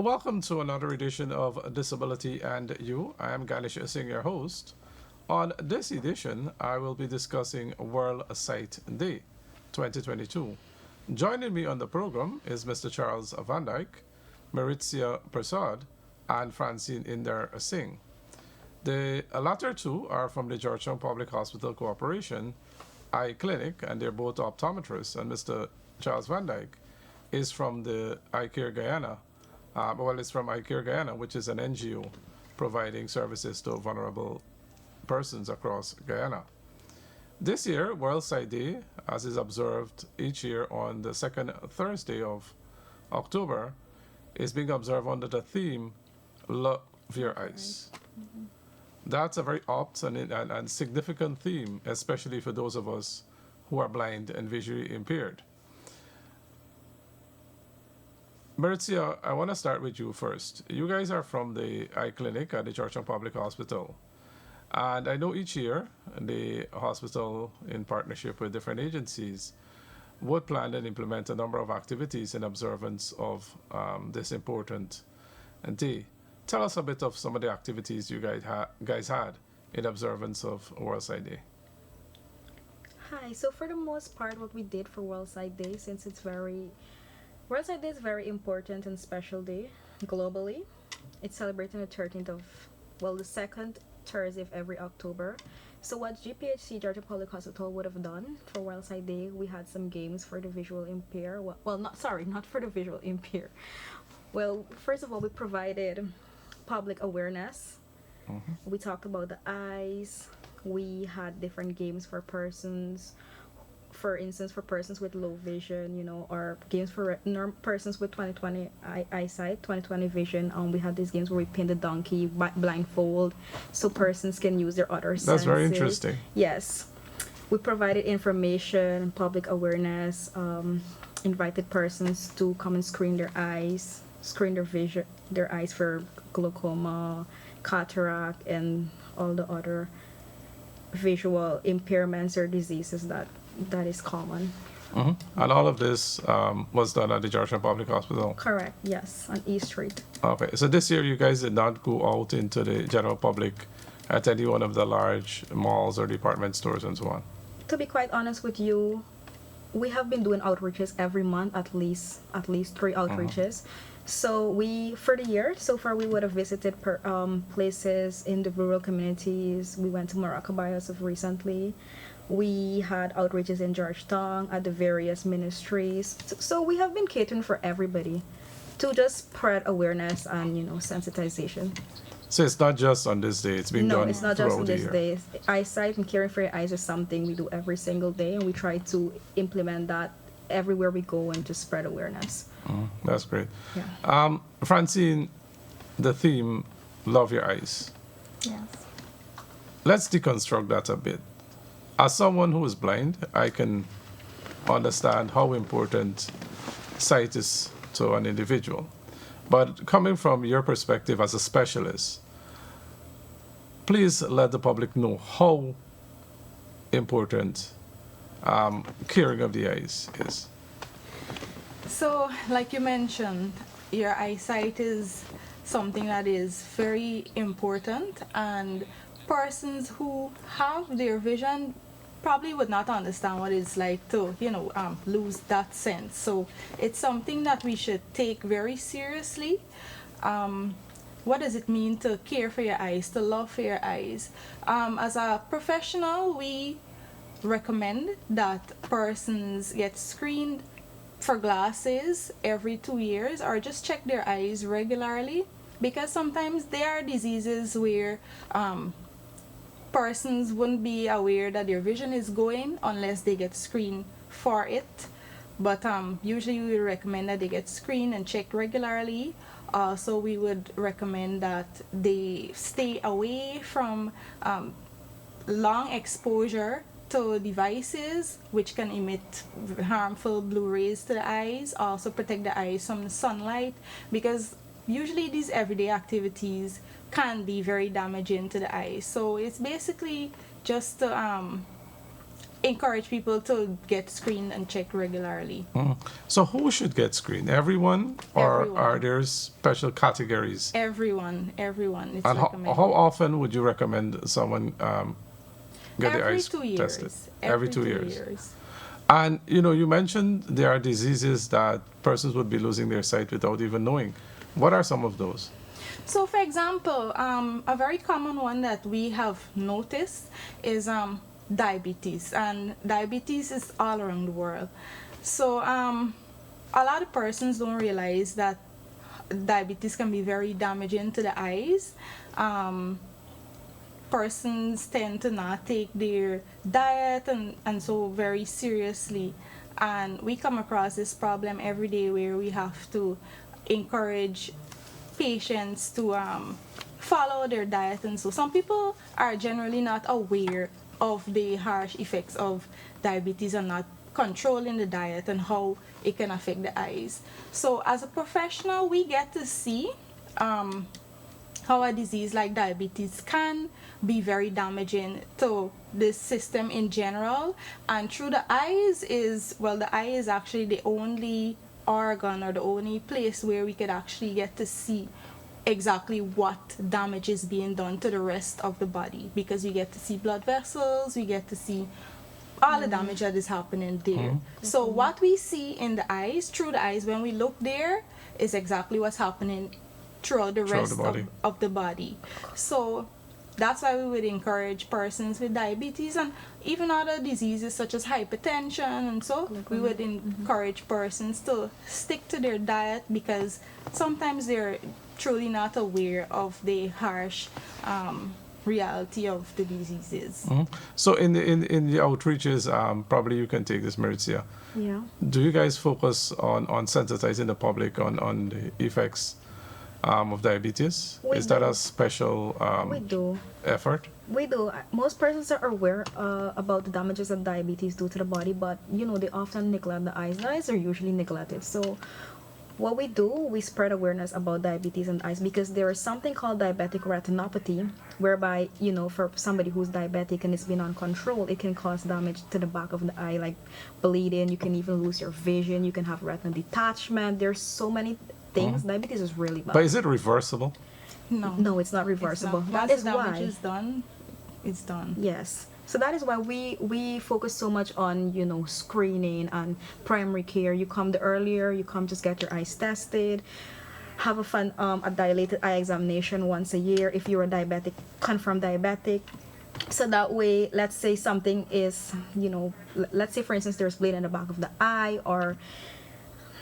Welcome to another edition of Disability and You. I am Ganesh Singh, your host. On this edition, I will be discussing World Sight Day 2022. Joining me on the program is Mr. Charles Van Dyke, Maritzia Prasad, and Francine Inder Singh. The latter two are from the Georgetown Public Hospital Corporation Eye Clinic, and they're both optometrists. And Mr. Charles Van Dyke is from the Eye Care Guyana. It's from Eye Care Guyana, which is an NGO providing services to vulnerable persons across Guyana. This year, World Sight Day, as is observed each year on the second Thursday of October, is being observed under the theme Love Your Eyes. That's a very apt and significant theme, especially for those of us who are blind and visually impaired. Maritzia, I want to start with you first. You guys are from the eye clinic at the Georgetown Public Hospital. And I know each year the hospital, in partnership with different agencies, would plan and implement a number of activities in observance of this important day. Tell us a bit of some of the activities you guys had in observance of World Sight Day. Hi, so for the most part, what we did for World Sight Day, since World Sight Day is very important and special day globally. It's celebrated on the 13th of, the second Thursday of every October. So what GPHC, Georgia Public Hospital, would have done for World Sight Day, we had some games for the visual impaired. Not for the visual impaired. Well, first of all, we provided public awareness. We talked about the eyes. We had different games for persons, for instance, for persons with low vision, or games for persons with 20/20 eyesight, 20/20 vision. We had these games where we pin the donkey blindfold, so persons can use their other senses. That's very interesting. Yes, we provided information, public awareness, invited persons to come and screen their vision, their eyes for glaucoma, cataract, and all the other visual impairments or diseases that is common. And all of this was done at the Georgetown Public Hospital? Correct, yes, on East Street. Okay, so this year you guys did not go out into the general public at any one of the large malls or department stores and so on? To be quite honest with you, we have been doing outreaches every month, at least 3 outreaches. So for the year so far, we would have visited places in the rural communities. We went to Maracaibo as of recently. We had outreaches in Georgetown at the various ministries. So we have been catering for everybody to just spread awareness and sensitization. So it's not just on this day, it's been done No, it's not just on throughout this the year. day. Eyesight and caring for your eyes is something we do every single day, and we try to implement that everywhere we go and to spread awareness. That's great. Yeah. Francine, the theme, Love Your Eyes. Yes. Let's deconstruct that a bit. As someone who is blind, I can understand how important sight is to an individual. But coming from your perspective as a specialist, please let the public know how important caring of the eyes is. So, like you mentioned, your eyesight is something that is very important, and persons who have their vision probably would not understand what it's like to, lose that sense. So, it's something that we should take very seriously. What does it mean to care for your eyes, to love for your eyes? As a professional, we recommend that persons get screened for glasses every 2 years, or just check their eyes regularly, because sometimes there are diseases where persons wouldn't be aware that their vision is going unless they get screened for it. But usually we recommend that they get screened and checked regularly. So we would recommend that they stay away from long exposure to devices which can emit harmful blue rays to the eyes. Also protect the eyes from the sunlight, because usually these everyday activities can be very damaging to the eyes. So it's basically just to encourage people to get screened and checked regularly. So who should get screened? Everyone, or Everyone. are there special categories? Everyone. It's And recommended. how often would you recommend someone get their Every eyes 2 years. tested? Every 2 years. years. And you mentioned there are diseases that persons would be losing their sight without even knowing. What are some of those? So, for example, a very common one that we have noticed is diabetes, and diabetes is all around the world. So, a lot of persons don't realize that diabetes can be very damaging to the eyes. Persons tend to not take their diet and so very seriously, and we come across this problem every day where we have to encourage patients to follow their diet. And so some people are generally not aware of the harsh effects of diabetes and not controlling the diet and how it can affect the eyes. So as a professional, we get to see how a disease like diabetes can be very damaging to the system in general. And through the eyes the eye is actually the only organ or the only place where we could actually get to see exactly what damage is being done to the rest of the body, because we get to see blood vessels, we get to see all the damage that is happening there. So what we see in the eyes, through the eyes, when we look there, is exactly what's happening throughout the rest of the body. So that's why we would encourage persons with diabetes and even other diseases such as hypertension, and so we would encourage persons to stick to their diet, because sometimes they're truly not aware of the harsh reality of the diseases. So in the outreaches, probably you can take this, Maurizia. Yeah. Do you guys focus on sensitizing the public on the effects of diabetes? We Is that do. a special We do. effort? We do. Most persons are aware about the damages that diabetes do to the body, but they often neglect the eyes. The eyes are usually neglected. So what we do, we spread awareness about diabetes and eyes, because there is something called diabetic retinopathy, whereby, for somebody who's diabetic and it's been uncontrolled, it can cause damage to the back of the eye, like bleeding. You can even lose your vision. You can have retinal detachment. There's so many things. Diabetes is really bad. But is it reversible? No, it's not It's reversible. not. That Once is the damage why. is done, it's done. Yes. So that is why we focus so much on, screening and primary care. You come the earlier, you come just get your eyes tested, have a dilated eye examination once a year. If you're a diabetic, confirmed diabetic. So that way, let's say something is, let's say for instance there's bleeding in the back of the eye, or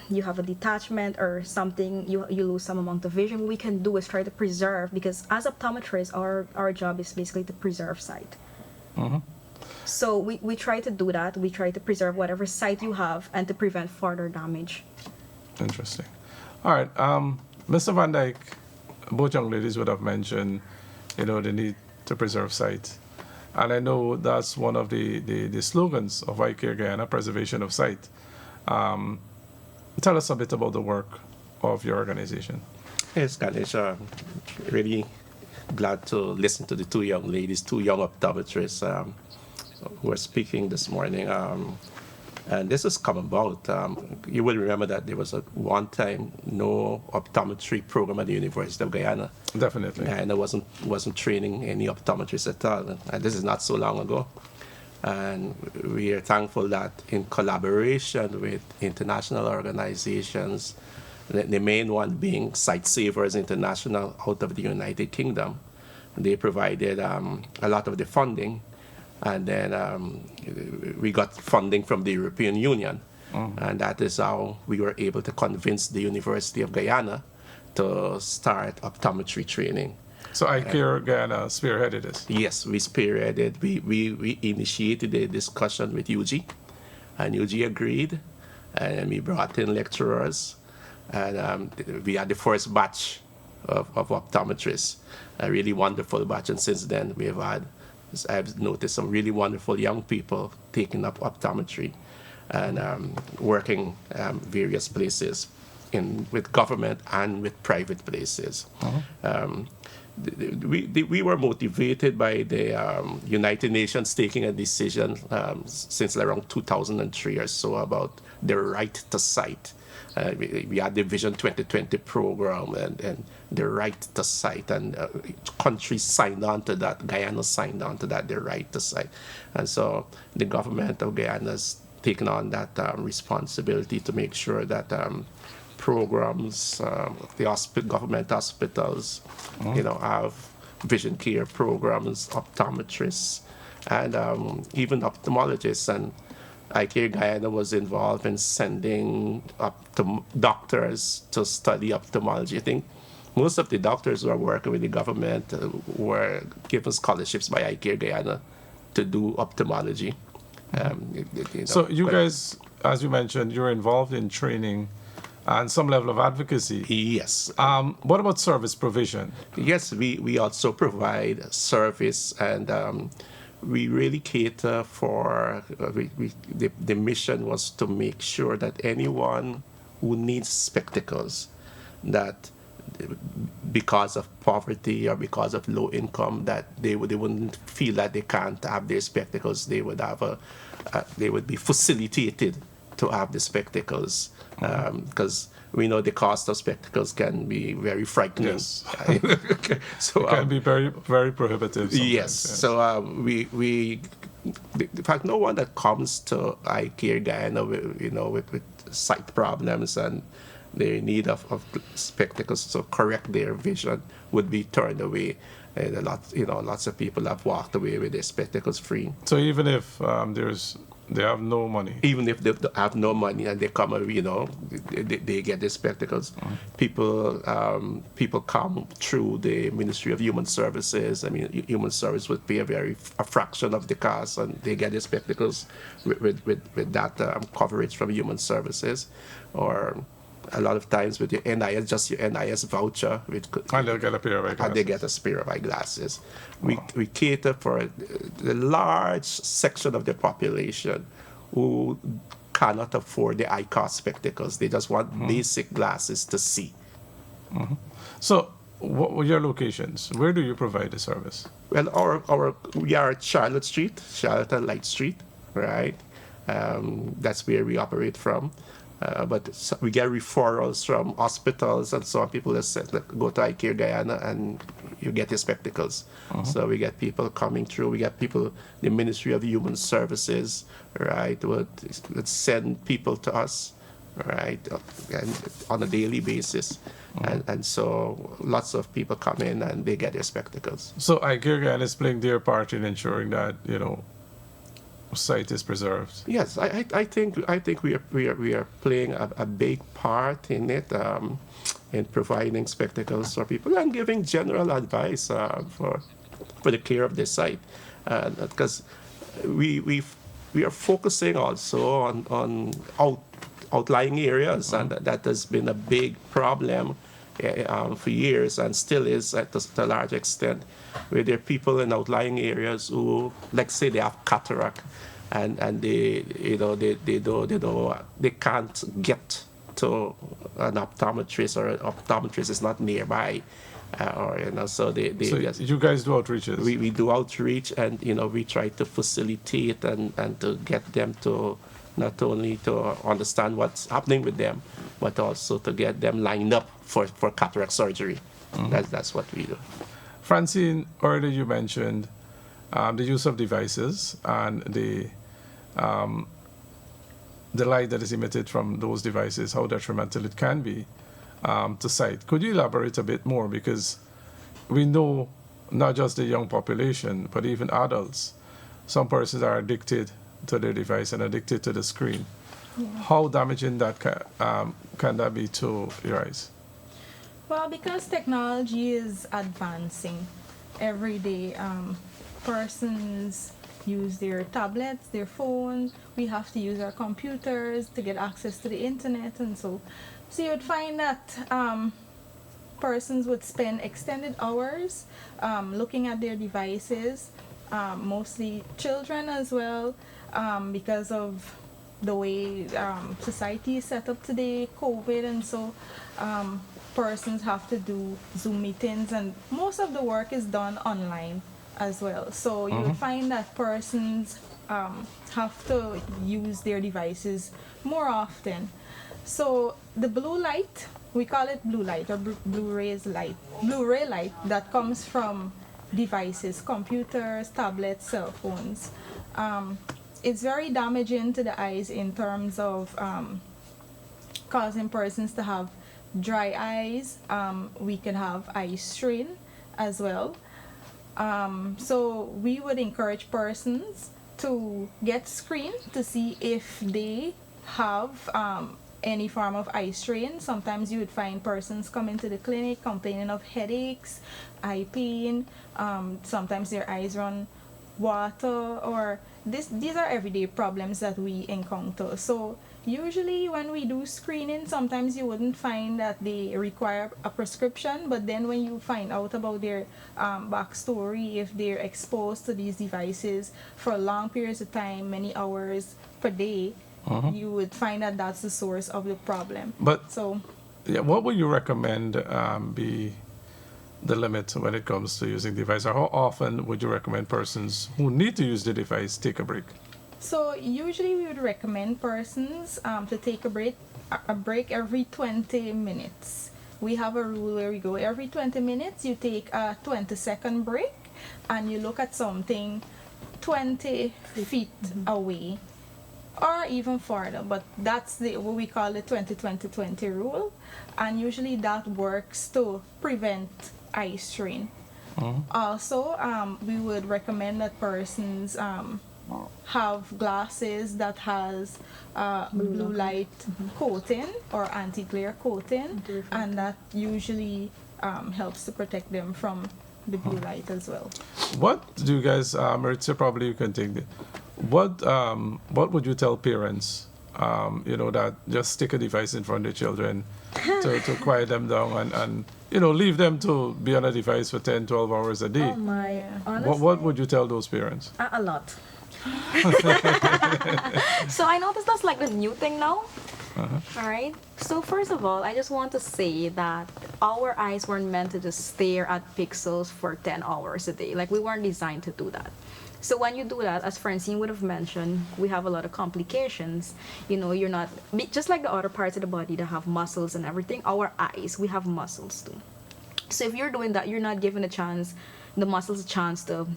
you have a detachment or something, you lose some amount of vision. What we can do is try to preserve, because as optometrists, our job is basically to preserve sight. So we try to do that. We try to preserve whatever sight you have and to prevent further damage. Interesting. All right. Mr. Van Dyke, both young ladies would have mentioned, the need to preserve sight. And I know that's one of the slogans of Eye Care Guyana, preservation of sight. Tell us a bit about the work of your organization. Yes, Ganesh, really glad to listen to the two young ladies, two young optometrists who are speaking this morning. And this has come about. You will remember that there was one time no optometry program at the University of Guyana. Definitely. And I wasn't training any optometrists at all. And this is not so long ago. And we are thankful that in collaboration with international organizations, the main one being Sight Savers International out of the United Kingdom, they provided a lot of the funding. And then we got funding from the European Union. And that is how we were able to convince the University of Guyana to start optometry training. So Eye Care Guyana spearheaded this. Yes, we spearheaded. We initiated a discussion with UG, and UG agreed, and we brought in lecturers, and we had the first batch of optometrists, a really wonderful batch, and since then I've noticed some really wonderful young people taking up optometry and working various places with government and with private places. we were motivated by the United Nations taking a decision since around 2003 or so about the right to sight. We had the Vision 2020 program and the right to sight, and countries signed on to that. Guyana signed on to that, the right to sight. And so the government of Guyana has taken on that responsibility to make sure that programs, the government hospitals, have vision care programs, optometrists, and even ophthalmologists. And iCare Guyana was involved in sending doctors to study ophthalmology. I think most of the doctors who are working with the government were given scholarships by iCare Guyana to do ophthalmology. So you guys, as you mentioned, you're involved in training and some level of advocacy. Yes. What about service provision? Yes, we also provide service, and we really cater for, the mission was to make sure that anyone who needs spectacles, that because of poverty or because of low income, that they wouldn't feel that they can't have their spectacles. They would have they would be facilitated to have the spectacles, because we know the cost of spectacles can be very frightening. Yes. So It can be very, very prohibitive sometimes. yes. So we in fact, no one that comes to iCare Guyana with sight problems and their need of spectacles to correct their vision would be turned away. And lots of people have walked away with their spectacles free. So even if they have no money. Even if they have no money and they come, they get their spectacles. People come through the Ministry of Human Services. I mean, Human Service would pay a fraction of the cost, and they get their spectacles with that coverage from Human Services, or a lot of times with your NIS, just your NIS voucher. And they'll get a pair of eyeglasses. And they get a pair of eyeglasses. We cater for the large section of the population who cannot afford the eye-cost spectacles. They just want basic glasses to see. So what were your locations? Where do you provide the service? Well, we are at Charlotte Street, Charlotte and Light Street, right? That's where we operate from. But we get referrals from hospitals and so on. People that say, go to iCare Guyana and you get your spectacles. So we get people coming through. We get people, the Ministry of Human Services, right, would send people to us, right, and on a daily basis. And so lots of people come in and they get their spectacles. So iCare Guyana is playing their part in ensuring that, sight is preserved. Yes, I think we are playing a big part in it, in providing spectacles for people and giving general advice for the care of their sight, because we are focusing also on outlying areas, and that has been a big problem for years, and still is at a large extent, where there are people in outlying areas who, like say, they have cataract, and they can't get to an optometrist, or an optometrist is not nearby, so they So just, you guys do outreaches. we do outreach, and we try to facilitate and to get them to not only to understand what's happening with them, but also to get them lined up for cataract surgery. That's what we do. Francine, earlier you mentioned the use of devices and the light that is emitted from those devices, how detrimental it can be to sight. Could you elaborate a bit more? Because we know not just the young population, but even adults, some persons are addicted to their device and addicted to the screen. Yeah. How damaging that can that be to your eyes? Well, because technology is advancing every day, persons use their tablets, their phones. We have to use our computers to get access to the internet, and so you would find that persons would spend extended hours looking at their devices, mostly children as well, because of the way society is set up today, COVID, and so persons have to do Zoom meetings, and most of the work is done online as well. So you will find that persons have to use their devices more often. So the blue light, we call it blue light or Blu-ray light that comes from devices, computers, tablets, cell phones. It's very damaging to the eyes in terms of causing persons to have dry eyes. We can have eye strain as well. So we would encourage persons to get screened to see if they have any form of eye strain. Sometimes you would find persons coming to the clinic complaining of headaches, eye pain. Sometimes their eyes run water, or these are everyday problems that we encounter. So usually when we do screening, sometimes you wouldn't find that they require a prescription, but then when you find out about their backstory, if they're exposed to these devices for long periods of time, many hours per day, you would find that that's the source of the problem. But So yeah, what would you recommend be the limit when it comes to using device, or how often would you recommend persons who need to use the device take a break? So usually we would recommend persons to take a break every 20 minutes. We have a rule where we go every 20 minutes, you take a 20-second break and you look at something 20 feet away or even farther, but that's what we call the 20-20-20 rule, and usually that works to prevent eye strain. Also, we would recommend that persons have glasses that has blue light coating or anti-glare coating, and that usually helps to protect them from the blue light as well. What do you guys, Maritza, probably you can take it. What would you tell parents, that just stick a device in front of their children to quiet them down and leave them to be on a device for 10, 12 hours a day? Oh my, honestly, What would you tell those parents? a lot. So I noticed that's like the new thing now. All right. So first of all, I just want to say that our eyes weren't meant to just stare at pixels for 10 hours a day. Like, we weren't designed to do that. So when you do that, as Francine would have mentioned, we have a lot of complications. You're not just like the other parts of the body that have muscles and everything. Our eyes, we have muscles too. So if you're doing that, you're not giving the muscles a chance to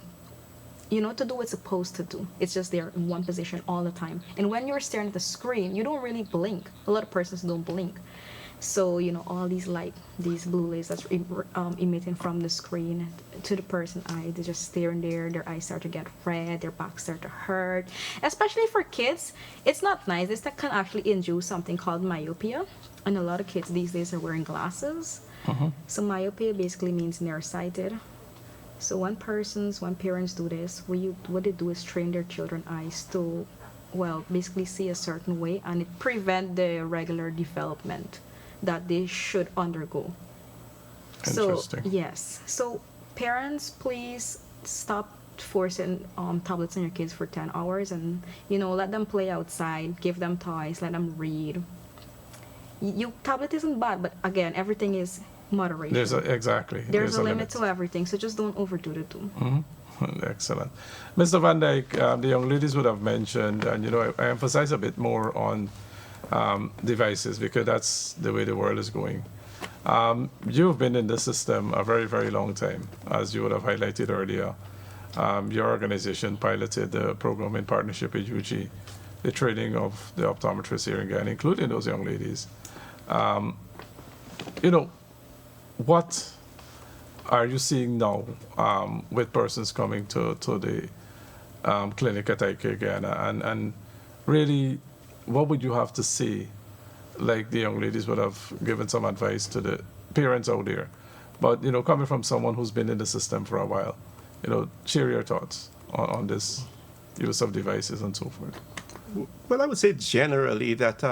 to do what it's supposed to do. It's just there in one position all the time. And when you're staring at the screen, you don't really blink. A lot of persons don't blink. So, all these blue rays that's emitting from the screen to the person's eye, they're just staring there, their eyes start to get red, their back start to hurt. Especially for kids, it's not nice. This can actually induce something called myopia. And a lot of kids these days are wearing glasses. So myopia basically means nearsighted. So when parents do this, what they do is train their children's eyes to, basically see a certain way, and it prevent the regular development that they should undergo. Interesting. So, yes. So parents, please stop forcing tablets on your kids for 10 hours and, let them play outside, give them toys, let them read. Tablet isn't bad, but again, everything is moderation. There's a limit to everything, so just don't overdo it too. Excellent. Mr. Van Dyke, the young ladies would have mentioned, and I emphasize a bit more on devices because that's the way the world is going. You've been in the system a very, very long time, as you would have highlighted earlier. Your organization piloted the program in partnership with UG, the training of the optometrists here in Ghana, including those young ladies. What are you seeing now with persons coming to the clinic at IK Ghana? And really, what would you have to say, like the young ladies would have given some advice to the parents out there? But, coming from someone who's been in the system for a while, share your thoughts on this use of devices and so forth. Well, I would say generally that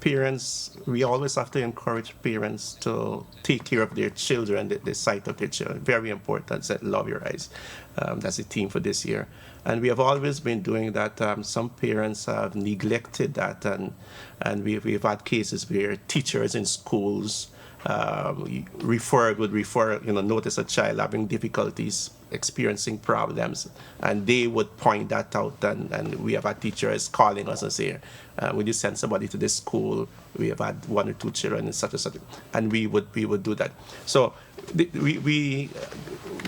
parents, we always have to encourage parents to take care of their children, the sight of their children. Very important. So love your eyes. That's the theme for this year. And we have always been doing that. Some parents have neglected that, and we've had cases where teachers in schools would refer, notice a child having difficulties, experiencing problems, and they would point that out. And we have had teachers calling us and say, "Would you send somebody to this school? We have had one or two children in such and such," and we would do that. So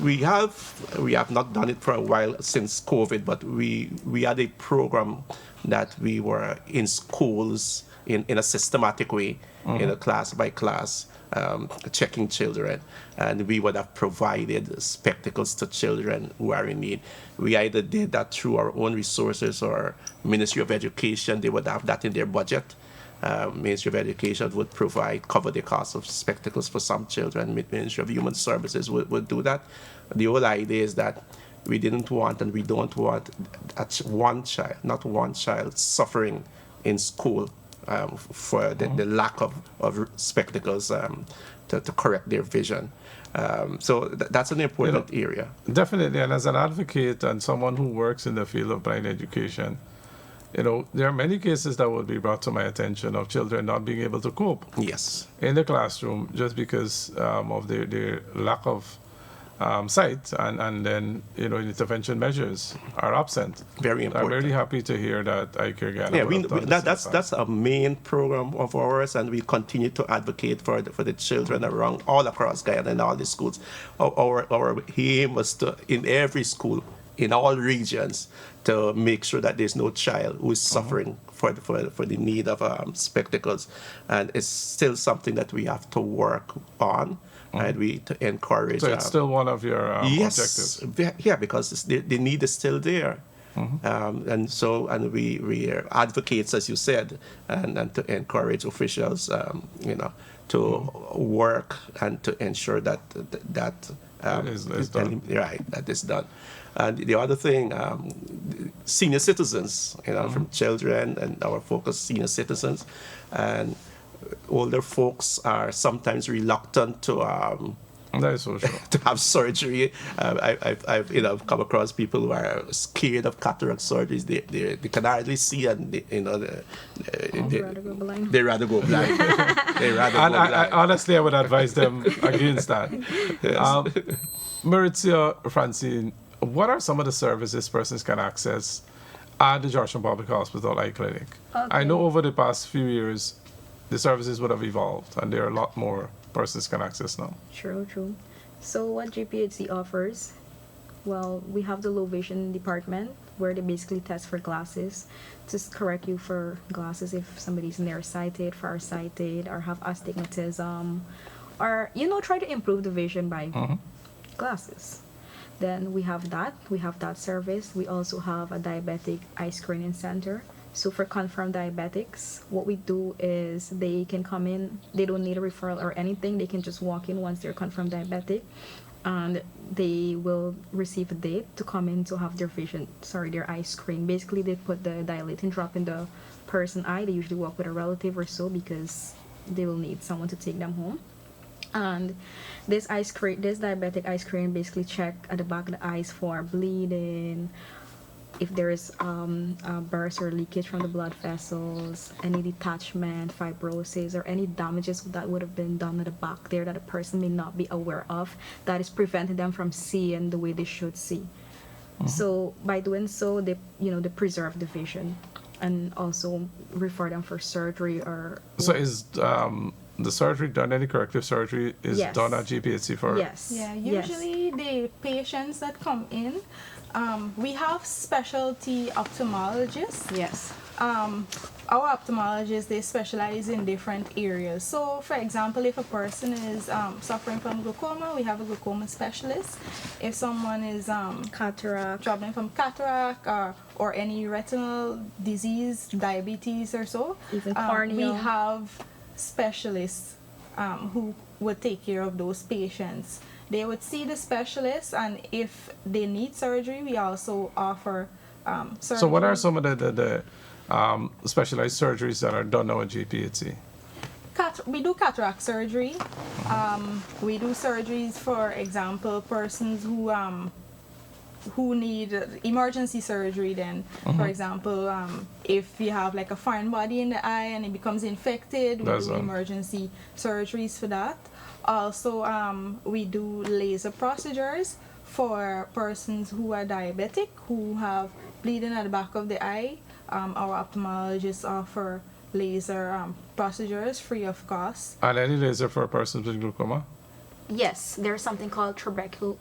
we have not done it for a while since COVID, but we had a program that we were in schools in a systematic way, in a class by class, checking children, and we would have provided spectacles to children who are in need. We either did that through our own resources or Ministry of Education. They would have that in their budget. Ministry of Education would cover the cost of spectacles for some children. Ministry of Human Services would do that. The whole idea is that we didn't want and we don't want not one child suffering in school for the lack of spectacles to correct their vision. So that's an important area. Definitely, and as an advocate and someone who works in the field of blind education, there are many cases that would be brought to my attention of children not being able to cope Yes. in the classroom just because of their lack of sight, and then intervention measures are absent. Very I'm important. really happy to hear that iCare Ghana. Yeah, would have done this in the that's a main program of ours, and we continue to advocate for the children around all across Guyana in all the schools. Our aim was to, in every school, in all regions, to make sure that there's no child who is suffering for the need of spectacles, and it's still something that we have to work on, and we to encourage. So it's still one of your yes, objectives. yeah, because the need is still there. And we are advocates, as you said, and to encourage officials, to work and to ensure that Is done. that is done. And the other thing, senior citizens, from children, and our focus senior citizens, and older folks are sometimes reluctant to That is so true. to have surgery. I've come across people who are scared of cataract surgeries. They can hardly see, and Rather go blind. they rather go blind. They rather And go I blind. honestly, I would advise them against that. Maurizio, Francine, what are some of the services persons can access at the Georgetown Public Hospital Eye Clinic? I know over the past few years, the services would have evolved, and there are a lot more persons can access now. True. So what GPHC offers? Well, we have the low vision department where they basically test for glasses, just correct you for glasses if somebody's nearsighted, farsighted, or have astigmatism, or try to improve the vision by glasses. Then we have that service. We also have a diabetic eye screening center. So for confirmed diabetics, what we do is they can come in. They don't need a referral or anything. They can just walk in once they're confirmed diabetic, and they will receive a date to come in to have their eye screened. Basically, they put the dilating drop in the person's eye. They usually walk with a relative or so because they will need someone to take them home. And this diabetic eye screen basically check at the back of the eyes for bleeding, if there is a burst or leakage from the blood vessels, any detachment, fibrosis, or any damages that would have been done at the back there that a person may not be aware of, that is preventing them from seeing the way they should see. So by doing so, they preserve the vision, and also refer them for surgery or. So is the surgery done? Any corrective surgery is Yes. done at GPHC for? Yes. Yeah, Yes. usually the patients that come in, we have specialty ophthalmologists. Yes. Our ophthalmologists, they specialize in different areas. So, for example, if a person is suffering from glaucoma, we have a glaucoma specialist. If someone is Cataract. traveling from cataract or any retinal disease, diabetes or so, Even we corneal. have specialists who would take care of those patients. They would see the specialist, and if they need surgery, we also offer surgery. So what are some of the specialized surgeries that are done now at GPHC? We do cataract surgery. We do surgeries, for example, persons who who need emergency surgery then. For example, if you have like a foreign body in the eye and it becomes infected, we That's do right. emergency surgeries for that. Also, we do laser procedures for persons who are diabetic, who have bleeding at the back of the eye. Our ophthalmologists offer laser procedures free of cost. And any laser for a person with glaucoma? Yes, there's something called trabeculomy.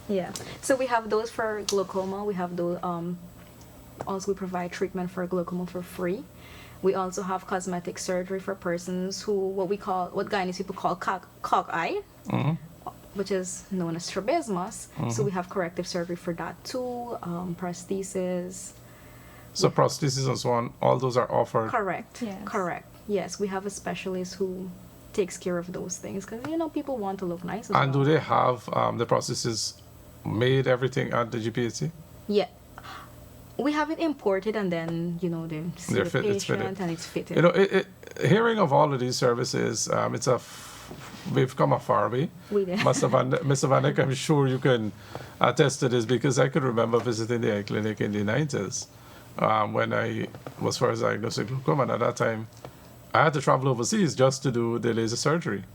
Yeah. So we have those for glaucoma. We have those. Also, we provide treatment for glaucoma for free. We also have cosmetic surgery for persons who what Guyanese people call cock eye, which is known as strabismus. So we have corrective surgery for that too. Prosthesis. So prosthesis and so on, all those are offered. Correct. Yes. Correct. Yes, we have a specialist who takes care of those things because people want to look nice as And well. do they have the prosthesis made everything at the GPHC? Yeah. We have it imported and then, they see They're the fit- it's fitted. patient and it's fitted. You know, hearing of all of these services, we've come a far way. We did. Mr. Van Eyck, I'm sure you can attest to this because I could remember visiting the eye clinic in the 90s when I was first diagnosed with glaucoma. And at that time, I had to travel overseas just to do the laser surgery.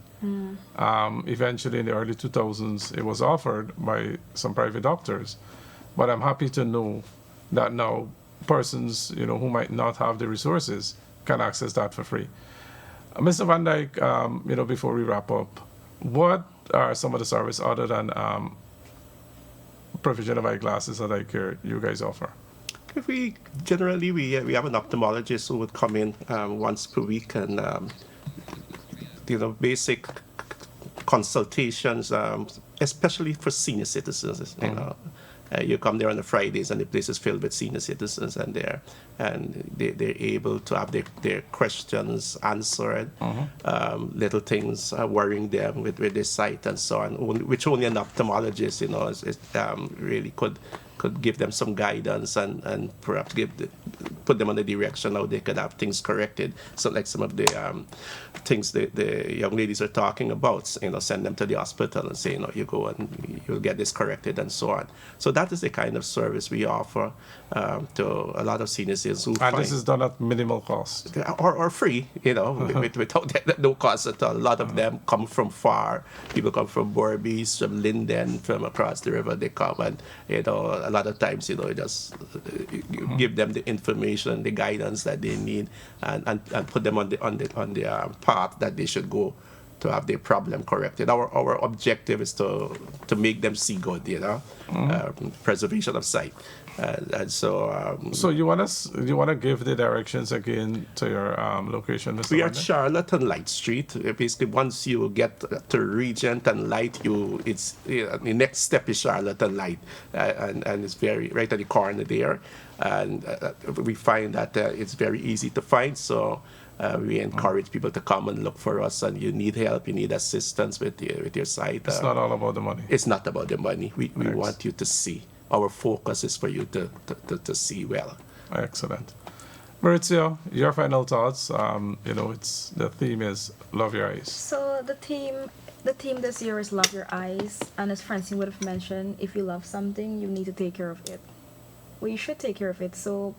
Eventually, in the early 2000s, it was offered by some private doctors. But I'm happy to know that now persons, who might not have the resources can access that for free. Mr. Van Dyke, before we wrap up, what are some of the services other than provision of eyeglasses and eye care you guys offer? We have an ophthalmologist who would come in once per week and basic consultations, especially for senior citizens. You come there on the Fridays and the place is filled with senior citizens they're able to have their questions answered, little things worrying them with their sight and so on, which only an ophthalmologist really could give them some guidance and perhaps put them on the direction how they could have things corrected. So like some of the things the young ladies are talking about, send them to the hospital and say, you go and you'll get this corrected and so on. So that is the kind of service we offer to a lot of senior citizens who And this is done at minimal cost. or free, without no cost at all. A lot of them come from far. People come from Berbice, from Linden, from across the river. They come and a lot of times you just give them the information, the guidance that they need, and put them on the path that they should go to have their problem corrected. Our objective is to make them see good, preservation of sight. And so So you want to give the directions again to your location, Mr. we are Van at Dyke? Charlotte and Light Street. Basically, once you get to Regent and Light, the next step is Charlotte and Light, and it's very right at the corner there. And we find that it's very easy to find. So we encourage people to come and look for us. And you need help, you need assistance with your sight. It's not all about the money. It's not about the money. We Thanks. want you to see. Our focus is for you to see well. Excellent. Maurizio, your final thoughts. The theme is Love Your Eyes. So the theme this year is Love Your Eyes, and as Francine would have mentioned, if you love something, you need to take care of it. Well, you should take care of it. So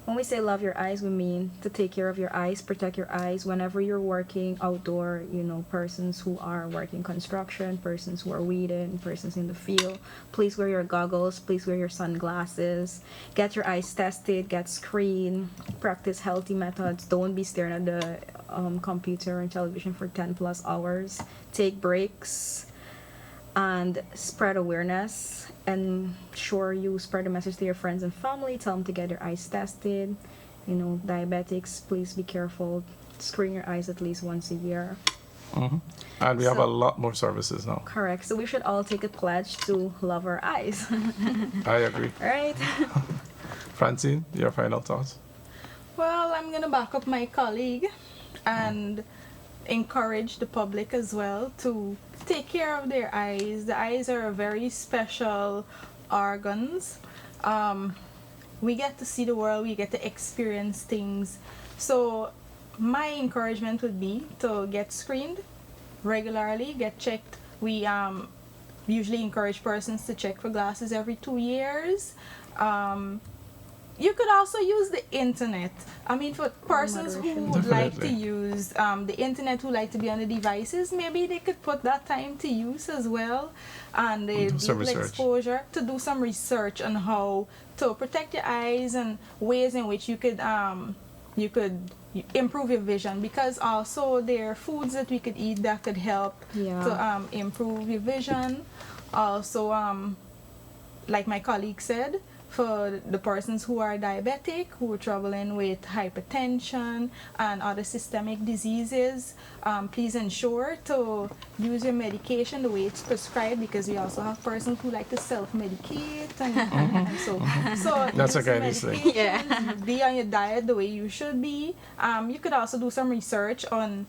when we say love your eyes, we mean to take care of your eyes, protect your eyes whenever you're working outdoor, persons who are working construction, persons who are weeding, persons in the field. Please wear your goggles, please wear your sunglasses, get your eyes tested, get screened, practice healthy methods. Don't be staring at the computer and television for 10 plus hours. Take breaks and spread awareness. And sure, you spread the message to your friends and family. Tell them to get their eyes tested. Diabetics, please be careful. Screen your eyes at least once a year. And we have a So- lot more services now. Correct. So we should all take a pledge to love our eyes. I agree. All right. Francine, your final thoughts? Well, I'm going to back up my colleague and encourage the public as well to take care of their eyes. The eyes are a very special organs. We get to see the world, we get to experience things. So my encouragement would be to get screened regularly, get checked. We usually encourage persons to check for glasses every 2 years. You could also use the internet. I mean, for persons who moderation. would like to Definitely. use the internet, who like to be on the devices, maybe they could put that time to use as well, and they Do some little research. exposure to do some research on how to protect your eyes and ways in which you could improve your vision, because also there are foods that we could eat that could help Yeah. to improve your vision. Also, like my colleague said, for the persons who are diabetic, who are traveling with hypertension and other systemic diseases, please ensure to use your medication the way it's prescribed, because we also have persons who like to self-medicate and so That's use a your Guyanese thing. medications, be on your diet the way you should be. You could also do some research on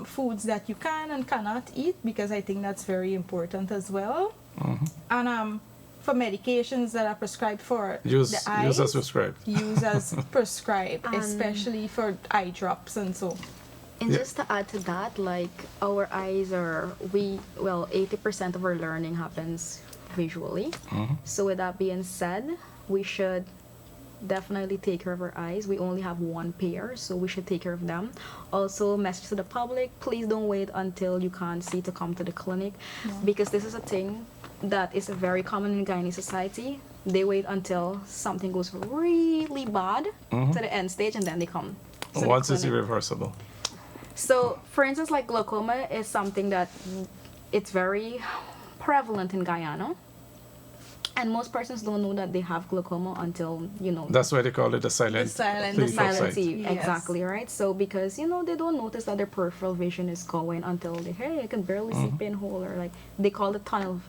foods that you can and cannot eat, because I think that's very important as well. And for medications that are prescribed for Use the eyes, use as prescribed. use as prescribed, And- especially for eye drops and so. And Yeah. just to add to that, like our eyes are 80% of our learning happens visually. So with that being said, we should definitely take care of our eyes. We only have one pair, so we should take care of them. Also, message to the public: please don't wait until you can't see to come to the clinic, because this is a thing that is very common in Guyanese society. They wait until something goes really bad to the end stage, and then they come. to the Once it's clinic. irreversible. So, for instance, like glaucoma is something that it's very prevalent in Guyana. And most persons don't know that they have glaucoma until, That's why they call it the silent silent- thief the of silent sight. thief. Yes. Exactly, right? So, because, they don't notice that their peripheral vision is going until hey, I can barely see pinhole, or like they call it tunnel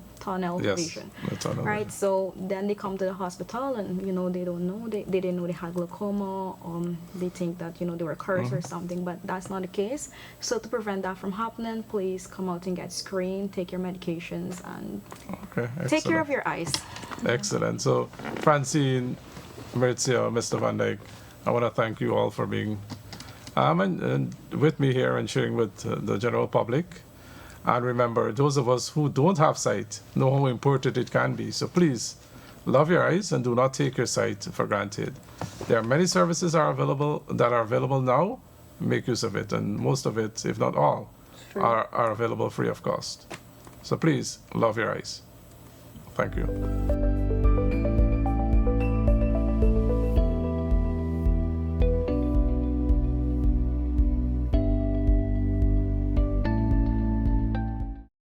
Yes, vision. the tunnel Right, vision. so then they come to the hospital and they don't know, they didn't know they had glaucoma. They think that they were cursed or something, but that's not the case. So to prevent that from happening, please come out and get screened, take your medications, and Okay, take care excellent. of your eyes. Excellent. So, Francine, Maurizio, Mr. Van Dyke, I want to thank you all for being and with me here and sharing with the general public. And remember, those of us who don't have sight know how important it can be. So please, love your eyes and do not take your sight for granted. There are many services that are available now. Make use of it, and most of it, if not all, are available free of cost. So please, love your eyes. Thank you.